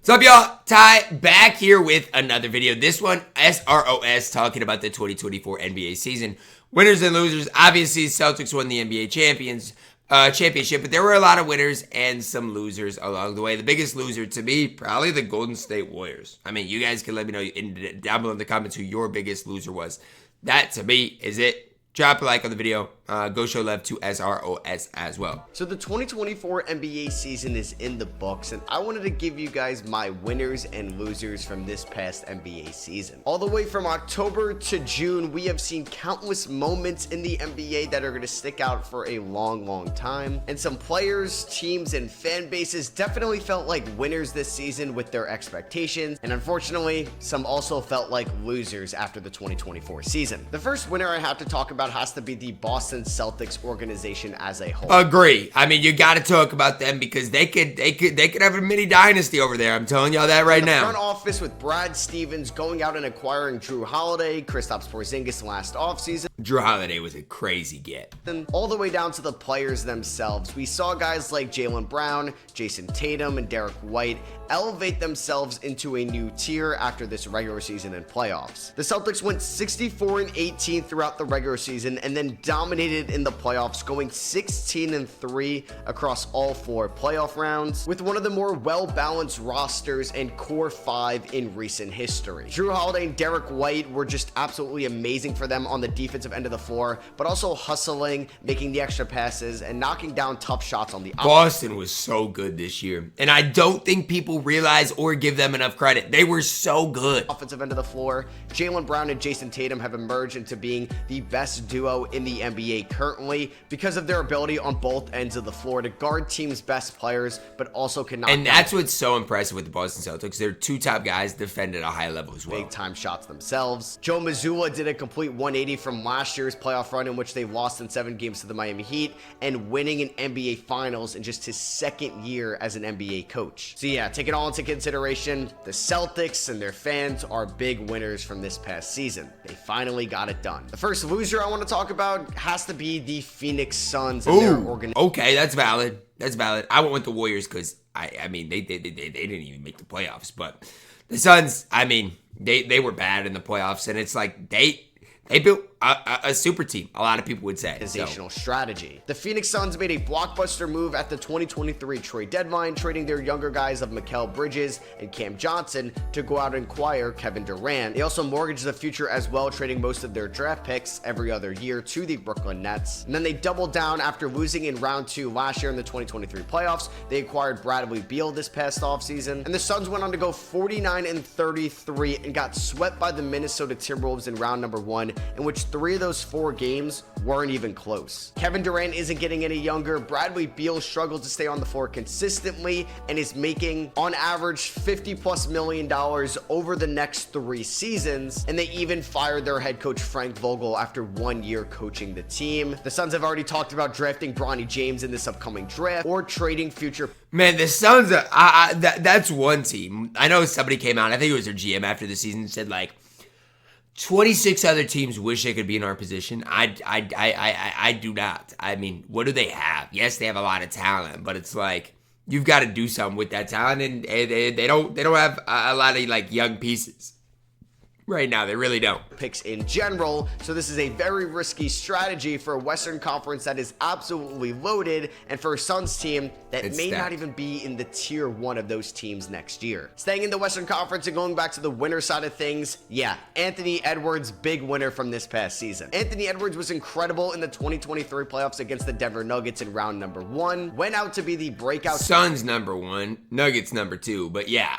What's up, y'all? Ty back here with another video. This one, SROS, talking about the 2024 NBA season. Winners and losers. Obviously, Celtics won the NBA championship, but there were a lot of winners and some losers along the way. The biggest loser to me, probably the Golden State Warriors. I mean, you guys can let me know down below in the comments who your biggest loser was. That, to me, is it. Drop a like on the video. Go show love to SROS as well. So the 2024 NBA season is in the books, and I wanted to give you guys my winners and losers from this past NBA season. All the way from October to June, we have seen countless moments in the NBA that are going to stick out for a long time. And some players, teams, and fan bases definitely felt like winners this season with their expectations. And unfortunately, some also felt like losers after the 2024 season. The first winner I have to talk about has to be the Boston Celtics organization as a whole. Agree. I mean, you got to talk about them because they could have a mini dynasty over there. I'm telling y'all that right now. Front office with Brad Stevens going out and acquiring Jrue Holiday, Kristaps Porzingis last offseason. Jrue Holiday was a crazy get. And all the way down to the players themselves. We saw guys like Jaylen Brown, Jason Tatum, and Derek White elevate themselves into a new tier after this regular season and playoffs. The Celtics went 64-18 throughout the regular season and then dominated in the playoffs, going 16-3 across all 4 playoff rounds, with one of the more well-balanced rosters and core 5 in recent history. Jrue Holiday and Derek White were just absolutely amazing for them on the defensive end of the floor, but also hustling, making the extra passes, and knocking down tough shots on the Boston was so good this year, and I don't think people realize or give them enough credit. They were so good. Offensive end of the floor, Jaylen Brown and Jason Tatum have emerged into being the best duo in the NBA currently because of their ability on both ends of the floor to guard teams' best players, but also cannot. And that's what's so impressive with the Boston Celtics. Their 2 top guys defend at a high level as well. Big time shots themselves. Joe Mazzulla did a complete 180 from last year's playoff run in which they lost in 7 games to the Miami Heat and winning an NBA Finals in just his 2nd year as an NBA coach. So yeah, take it all into consideration. The Celtics and their fans are big winners from this past season. They finally got it done. The first loser I want to talk about has to be the Phoenix Suns and their organization. Okay, that's valid. That's valid. I went with the Warriors because I mean they didn't even make the playoffs, but the Suns, I mean, they were bad in the playoffs, and it's like they built a super team, a lot of people would say. Organizational strategy. The Phoenix Suns made a blockbuster move at the 2023 trade deadline, trading their younger guys of Mikal Bridges and Cam Johnson to go out and acquire Kevin Durant. They also mortgaged the future as well, trading most of their draft picks every other year to the Brooklyn Nets. And then they doubled down after losing in round 2 last year in the 2023 playoffs. They acquired Bradley Beal this past offseason. And the Suns went on to go 49-33 and got swept by the Minnesota Timberwolves in round number 1, in which 3 of those 4 games weren't even close. Kevin Durant isn't getting any younger. Bradley Beal struggled to stay on the floor consistently and is making on average $50+ million over the next 3 seasons. And they even fired their head coach Frank Vogel after 1 year coaching the team. The Suns have already talked about drafting Bronny James in this upcoming draft or trading future. Man, the Suns, that's one team. I know somebody came out, I think it was their GM after the season, said like, 26 other teams wish they could be in our position. I do not. I mean, what do they have? Yes, they have a lot of talent, but it's like you've got to do something with that talent, and they don't have a lot of like young pieces right now. They really don't. Picks in general, so this is a very risky strategy for a Western Conference that is absolutely loaded, and for a Suns team that may not even be in the tier 1 of those teams next year. Staying in the Western Conference and going back to the winner side of things, yeah, Anthony Edwards, big winner from this past season. Anthony Edwards was incredible in the 2023 playoffs against the Denver Nuggets in round number 1. Went out to be the breakout. Suns number 1, Nuggets number 2, but yeah,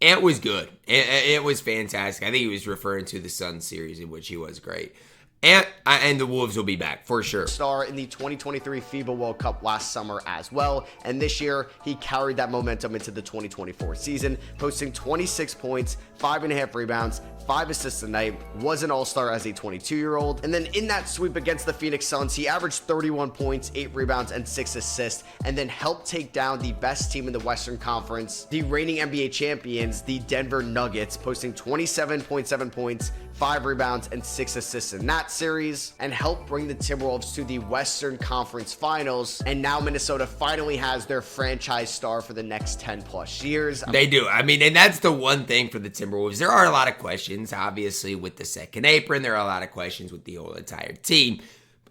Ant was good. It was fantastic. I think he was referring to the Suns series in which he was great. And the Wolves will be back for sure. Star in the 2023 FIBA World Cup last summer as well, and this year he carried that momentum into the 2024 season, posting 26 points, 5.5 rebounds, 5 assists a night, was an all-star as a 22-year-old, and then in that sweep against the Phoenix Suns, he averaged 31 points, 8 rebounds, and 6 assists, and then helped take down the best team in the Western Conference, the reigning NBA champions, the Denver Nuggets, posting 27.7 points, 5 rebounds, and 6 assists in that series, and helped bring the Timberwolves to the Western Conference Finals. And now Minnesota finally has their franchise star for the next 10 plus years. They do. I mean, and that's the one thing for the Timberwolves. There are a lot of questions, obviously, with the second apron. There are a lot of questions with the whole entire team.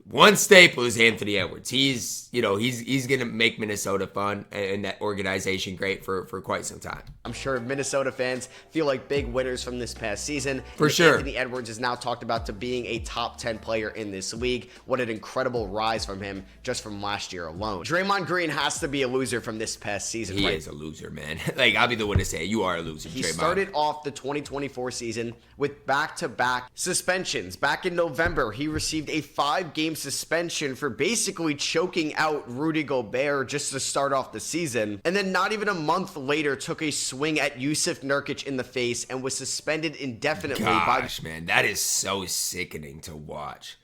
One staple is Anthony Edwards. He's going to make Minnesota fun and that organization great for quite some time. I'm sure Minnesota fans feel like big winners from this past season. For sure. Anthony Edwards is now talked about to being a top 10 player in this league. What an incredible rise from him just from last year alone. Draymond Green has to be a loser from this past season. He is a loser, man. Like, I'll be the one to say it. You are a loser, He Draymond. started off the 2024 season with back-to-back suspensions. Back in November, he received a 5-game suspension for basically choking out Rudy Gobert just to start off the season. And then not even a month later, took a swing at Yusuf Nurkic in the face and was suspended indefinitely. Gosh, man, that is so sickening to watch.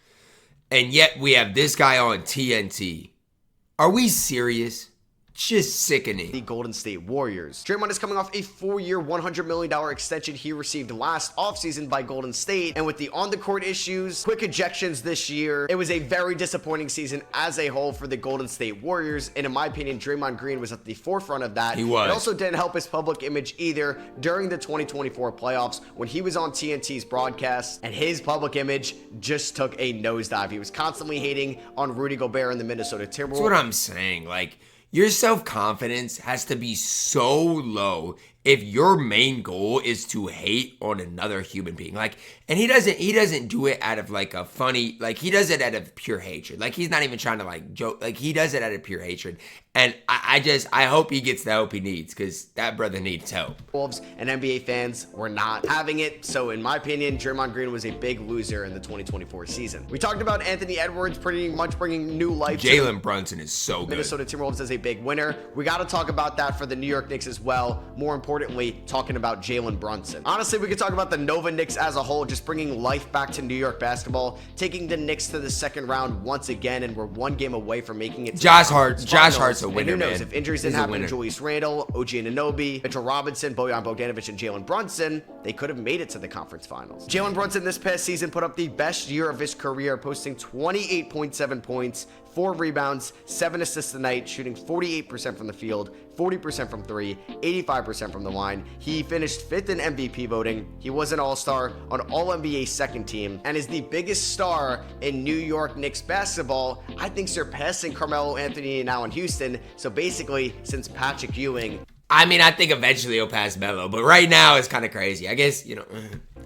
And yet we have this guy on TNT. Are we serious? Just sickening. The Golden State Warriors. Draymond is coming off a 4-year, $100 million extension he received last offseason by Golden State, and with the on-the-court issues, quick ejections this year, it was a very disappointing season as a whole for the Golden State Warriors, and in my opinion, Draymond Green was at the forefront of that. He was. It also didn't help his public image either during the 2024 playoffs when he was on TNT's broadcast, and his public image just took a nosedive. He was constantly hating on Rudy Gobert and the Minnesota Timberwolves. That's what I'm saying. Like, your self-confidence has to be so low if your main goal is to hate on another human being. Like, and he doesn't do it out of like a funny, like he does it out of pure hatred. Like, he's not even trying to like joke. Like, he does it out of pure hatred. And I hope he gets the help he needs, because that brother needs help. Wolves and NBA fans were not having it. So in my opinion, Draymond Green was a big loser in the 2024 season. We talked about Anthony Edwards pretty much bringing new life to Jalen Brunson is so good. Minnesota Timberwolves as a big winner. We got to talk about that for the New York Knicks as well. More importantly, talking about Jalen Brunson. Honestly, we could talk about the Nova Knicks as a whole, just bringing life back to New York basketball, taking the Knicks to the second round once again, and we're 1 game away from making it to Josh Hart's a winner, and who knows, man. if injuries didn't happen to Julius Randle, OG Anunoby, Mitchell Robinson, Bojan Bogdanovic, and Jalen Brunson, they could have made it to the conference finals. Jalen Brunson this past season put up the best year of his career, posting 28.7 points, 4 rebounds, 7 assists a night, shooting 48% from the field, 40% from 3, 85% from the line. He finished 5th in MVP voting. He was an All-Star on All-NBA second team and is the biggest star in New York Knicks basketball, I think surpassing Carmelo Anthony now in Houston. So basically, since Patrick Ewing... I mean, I think eventually he'll pass Melo, but right now it's kind of crazy. I guess, you know,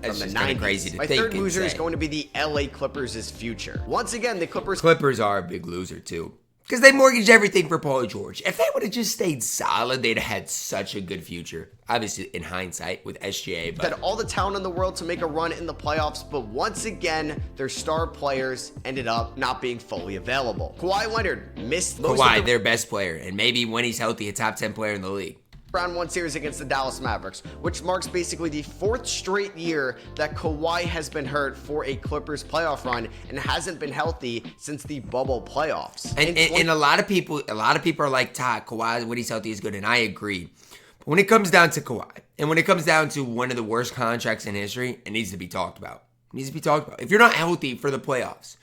it's just kind of crazy to think. My third loser and is say. going to be the LA Clippers' future. Once again, the Clippers are a big loser too, because they mortgaged everything for Paul George. If they would have just stayed solid, they'd have had such a good future. Obviously, in hindsight, with SGA, but had all the talent in the world to make a run in the playoffs, but once again, their star players ended up not being fully available. Kawhi Leonard missed most of their best player, and maybe when he's healthy, a top 10 player in the league. Round 1 series against the Dallas Mavericks, which marks basically the 4th straight year that Kawhi has been hurt for a Clippers playoff run and hasn't been healthy since the bubble playoffs. And a lot of people are like, Todd, Kawhi, when he's healthy, is good, and I agree. But when it comes down to Kawhi, and when it comes down to one of the worst contracts in history, it needs to be talked about. It needs to be talked about. If you're not healthy for the playoffs,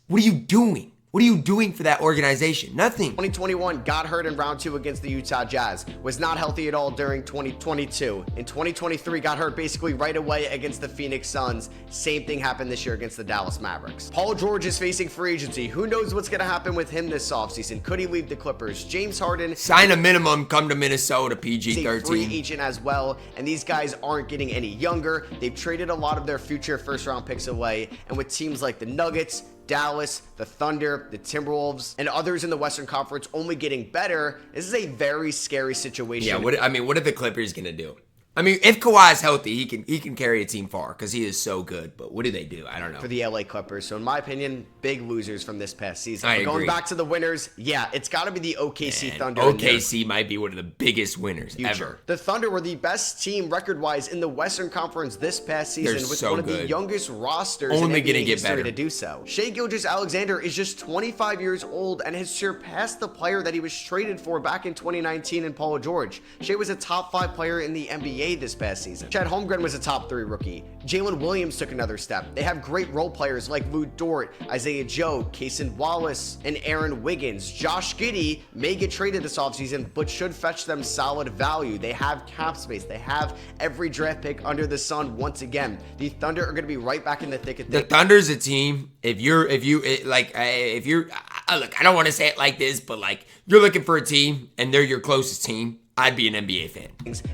what are you doing? What are you doing for that organization? Nothing. 2021 got hurt in round 2 against the Utah Jazz. Was not healthy at all during 2022. In 2023, got hurt basically right away against the Phoenix Suns. Same thing happened this year against the Dallas Mavericks. Paul George is facing free agency. Who knows what's going to happen with him this offseason? Could he leave the Clippers? James Harden. Sign a minimum, come to Minnesota, PG-13. Free agent as well. And these guys aren't getting any younger. They've traded a lot of their future first-round picks away. And with teams like the Nuggets, Dallas, the Thunder, the Timberwolves, and others in the Western Conference only getting better, this is a very scary situation. Yeah, what are the Clippers going to do? I mean, if Kawhi's healthy, he can carry a team far because he is so good. But what do they do? I don't know. For the LA Clippers. So in my opinion, big losers from this past season. I agree. Going back to the winners, yeah, it's got to be the OKC Thunder. OKC might be one of the biggest winners ever. The Thunder were the best team record-wise in the Western Conference this past season with one of the youngest rosters only in going to NBA get history better to do so. Shai Gilgeous-Alexander is just 25 years old and has surpassed the player that he was traded for back in 2019 in Paul George. Shai was a top 5 player in the NBA NBA this past season. Chet Holmgren was a top 3 rookie. Jalen Williams took another step. They have great role players like Lou Dort, Isaiah Joe, Cason Wallace, and Aaron Wiggins. Josh Giddey may get traded this offseason, but should fetch them solid value. They have cap space. They have every draft pick under the sun once again. The Thunder are going to be right back in the thick of things. The Thunder's a team. Look, I don't want to say it like this, but like you're looking for a team and they're your closest team, I'd be an NBA fan.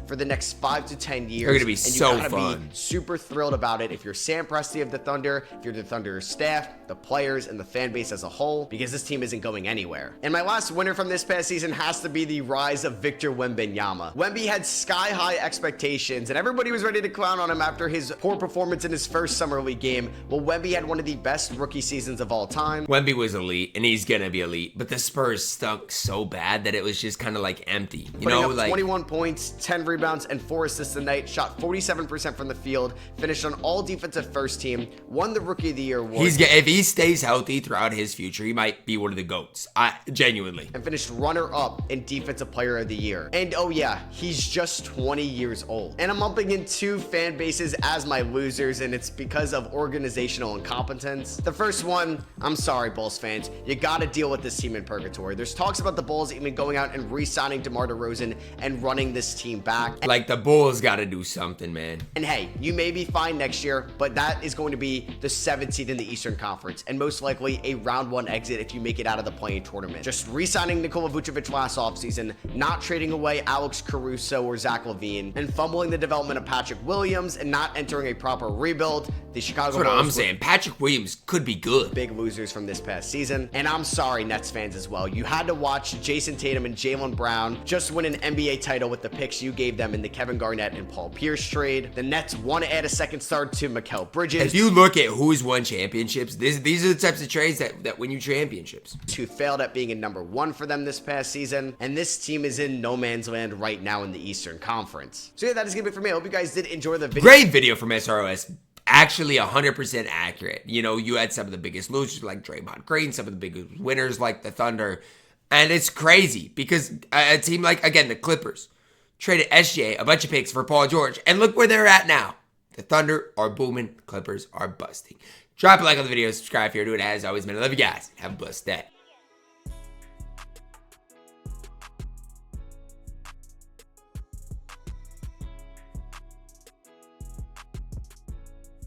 For the next 5 to 10 years. They're going to be and so you gotta fun. Be super thrilled about it if you're Sam Presti of the Thunder, if you're the Thunder staff, the players, and the fan base as a whole, because this team isn't going anywhere. And my last winner from this past season has to be the rise of Victor Wembanyama. Wemby had sky-high expectations, and everybody was ready to clown on him after his poor performance in his first Summer League game. Well, Wemby had one of the best rookie seasons of all time. Wemby was elite, and he's going to be elite, but the Spurs stunk so bad that it was just kind of like empty. You know, like 21 points, 10 rebounds, and 4 assists a night, shot 47% from the field, finished on all defensive first team, won the Rookie of the Year award. If he stays healthy throughout his future, he might be one of the GOATs. Genuinely. And finished runner-up in Defensive Player of the Year. And oh yeah, he's just 20 years old. And I'm lumping in 2 fan bases as my losers, and it's because of organizational incompetence. The first one, I'm sorry, Bulls fans, you gotta deal with this team in purgatory. There's talks about the Bulls even going out and re-signing DeMar DeRozan and running this team back. Like, the Bulls gotta do something, man. And hey, you may be fine next year, but that is going to be the 7th seed in the Eastern Conference, and most likely a round 1 exit if you make it out of the play-in tournament. Just re-signing Nikola Vucevic last offseason, not trading away Alex Caruso or Zach LaVine, and fumbling the development of Patrick Williams, and not entering a proper rebuild. The Chicago Bulls. That's what I'm saying. Patrick Williams could be good. Big losers from this past season. And I'm sorry, Nets fans as well. You had to watch Jason Tatum and Jaylen Brown just win an NBA title with the picks you gave them in the Kevin Garnett and Paul Pierce trade. The Nets want to add a second star to Mikal Bridges. If you look at who's won championships, these are the types of trades that win you championships. Who failed at being a number 1 for them this past season. And this team is in no man's land right now in the Eastern Conference. So yeah, that is going to be it for me. I hope you guys did enjoy the video. Great video from SROS. Actually 100% accurate. You know, you had some of the biggest losers like Draymond Green, some of the biggest winners like the Thunder. And it's crazy because a team like, again, the Clippers traded SGA, a bunch of picks for Paul George. And look where they're at now. The Thunder are booming. Clippers are busting. Drop a like on the video. Subscribe if you're doing it. As always, man, I love you guys. Have a blessed day.